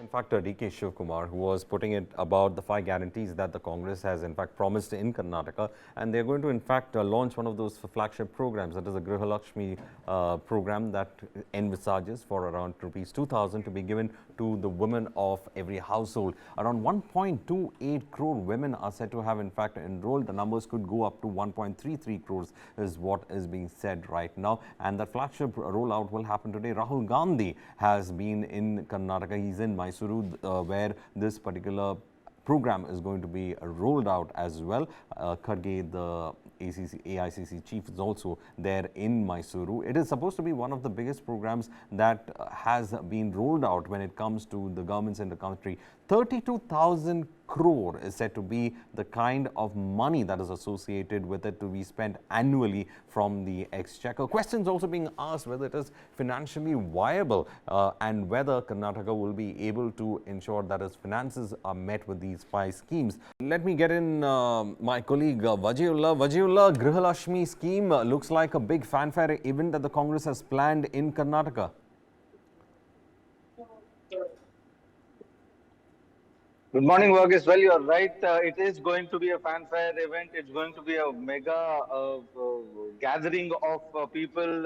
in fact, DK Shivkumar, who was putting it about the 5 guarantees that the Congress has, in fact, promised in Karnataka. And they're going to, in fact, launch one of those flagship programs. That is a Gruhalakshmi program that envisages for around rupees 2,000 to be given to the women of every household. Around 1.28 crore women are said to have, in fact, enrolled. The numbers could go up to 1.33 crores is what is being said right now. And that flagship rollout will happen today. Rahul Gandhi has been in Karnataka. He's in Mysuru, where this particular program is going to be rolled out as well. Kharge, the AICC chief, is also there in Mysuru. It is supposed to be one of the biggest programs that has been rolled out when it comes to the governments in the country. 32,000 crore is said to be the kind of money that is associated with it to be spent annually from the exchequer. Questions also being asked whether it is financially viable and whether Karnataka will be able to ensure that its finances are met with these 5 schemes. Let me get in my colleague Vajiullah. Vajiullah, Gruhalakshmi Scheme looks like a big fanfare event that the Congress has planned in Karnataka. Good morning, Verghese. Well, you're right. It is going to be a fanfare event. It's going to be a mega gathering of people.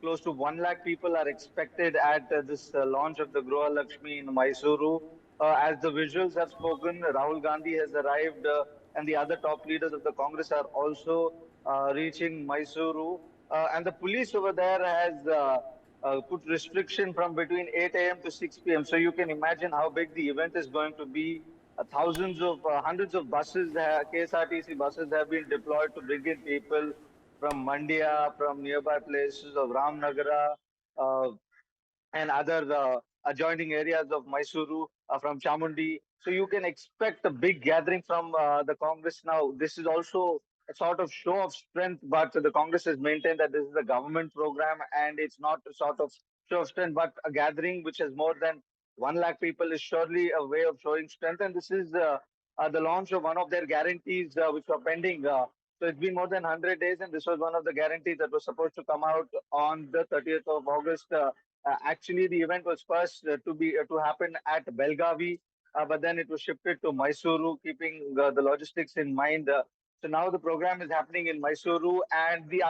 Close to 1 lakh people are expected at this launch of the Gruhalakshmi in Mysuru. As the visuals have spoken, Rahul Gandhi has arrived and the other top leaders of the Congress are also reaching Mysuru. And the police over there has put restriction from between 8 a.m. to 6 p.m. So you can imagine how big the event is going to be. Hundreds of buses, KSRTC buses have been deployed to bring in people from Mandya, from nearby places of Ramnagara, and other adjoining areas of Mysuru, from Chamundi. So you can expect a big gathering from the Congress now. This is also a sort of show of strength, but the Congress has maintained that this is a government program and it's not a sort of show of strength, but a gathering which has more than 1 lakh people is surely a way of showing strength. And this is the launch of one of their guarantees which were pending. So it's been more than 100 days, and this was one of the guarantees that was supposed to come out on the 30th of August. Actually, the event was first to happen at Belgavi, but then it was shifted to Mysuru, keeping the logistics in mind. So now the program is happening in Mysuru, and the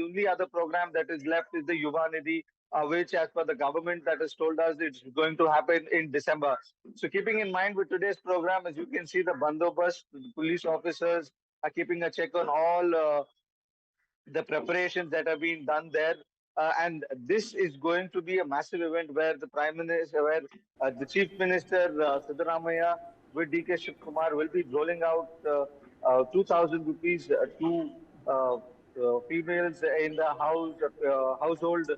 only other program that is left is the Yuva Nidhi, which, as per the government, that has told us it's going to happen in December. So, keeping in mind with today's program, as you can see, the bandobast, the police officers are keeping a check on all the preparations that have been done there. And this is going to be a massive event where the Prime Minister, where the Chief Minister, Siddaramaiah, with DK Shivkumar, will be rolling out 2,000 rupees to females in the household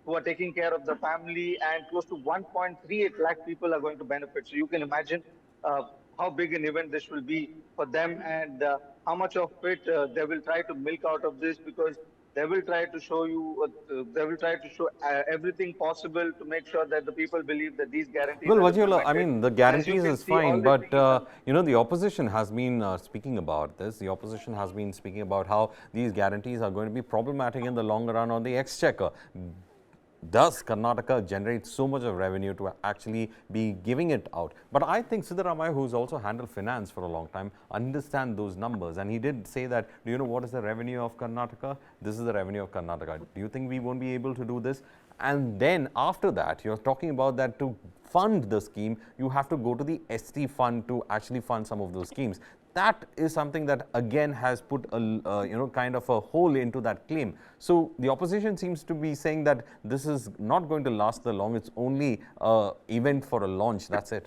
who are taking care of the family, and close to 1.38 lakh people are going to benefit. So you can imagine how big an event this will be for them, and how much of it they will try to milk out of this, because they will try to show you, they will try to show everything possible to make sure that the people believe that these guarantees Well, are Vajiullah, I implemented. mean, the And as you guarantees can is see, all fine, this but, being done. you know, the opposition has been speaking about this. The opposition has been speaking about how these guarantees are going to be problematic in the long run on the exchequer. Does Karnataka generate so much of revenue to actually be giving it out? But I think Siddaramaiah, who's also handled finance for a long time, understand those numbers. And he did say that, do you know what is the revenue of Karnataka? This is the revenue of Karnataka. Do you think we won't be able to do this? And then after that, you're talking about that to fund the scheme, you have to go to the ST fund to actually fund some of those schemes. That is something that again has put a kind of a hole into that claim. So the opposition seems to be saying that this is not going to last the long. It's only an event for a launch. That's it.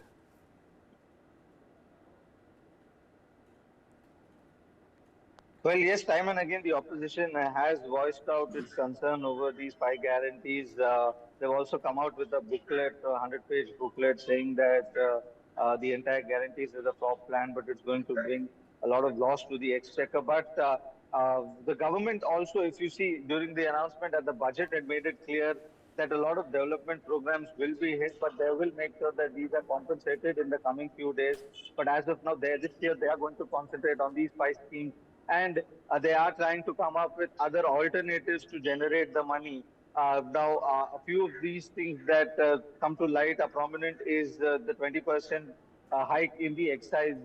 Well, yes, time and again, the opposition has voiced out its concern over these 5 guarantees. They've also come out with a booklet, a 100-page booklet, saying that the entire guarantees is a flop plan, but it's going to bring a lot of loss to the exchequer. But the government also, if you see, during the announcement at the budget, had made it clear that a lot of development programs will be hit, but they will make sure that these are compensated in the coming few days. But as of now, this year, they are going to concentrate on these 5 schemes, and they are trying to come up with other alternatives to generate the money. Now, a few of these things that come to light are prominent is the 20% hike in the excise.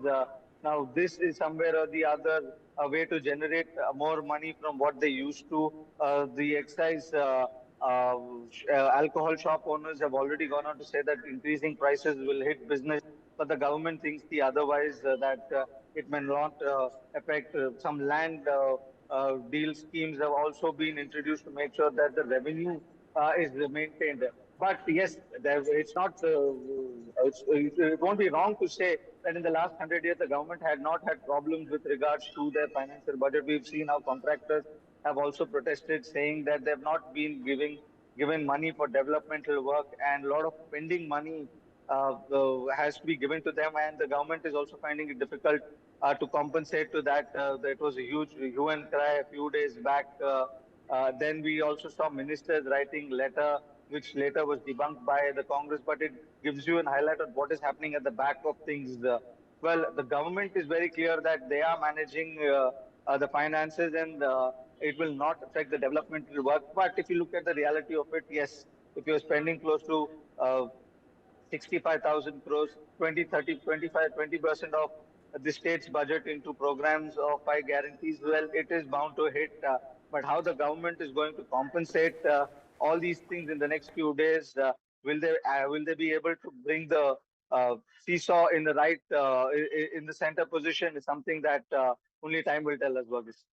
Now, this is somewhere or the other a way to generate more money from what they used to. The excise alcohol shop owners have already gone on to say that increasing prices will hit business, but the government thinks the otherwise, that it may not affect some land. Deal schemes have also been introduced to make sure that the revenue is maintained. But yes, it's not. It won't be wrong to say that in the last 100 years, the government had not had problems with regards to their financial budget. We've seen how contractors have also protested, saying that they've not been given money for developmental work, and a lot of pending money has to be given to them, and the government is also finding it difficult to compensate to that. That was a huge hue and cry a few days back. Then we also saw ministers writing letter, which later was debunked by the Congress, but it gives you an highlight of what is happening at the back of things. Well, the government is very clear that they are managing the finances, and it will not affect the developmental work. But if you look at the reality of it, yes, if you're spending close to 65,000 crores, 20, 30, 25, 20% of the state's budget into programs of five guarantees, well, it is bound to hit. But how the government is going to compensate all these things in the next few days? Will they be able to bring the seesaw in the right in the center position? Is something that only time will tell us, Verghese.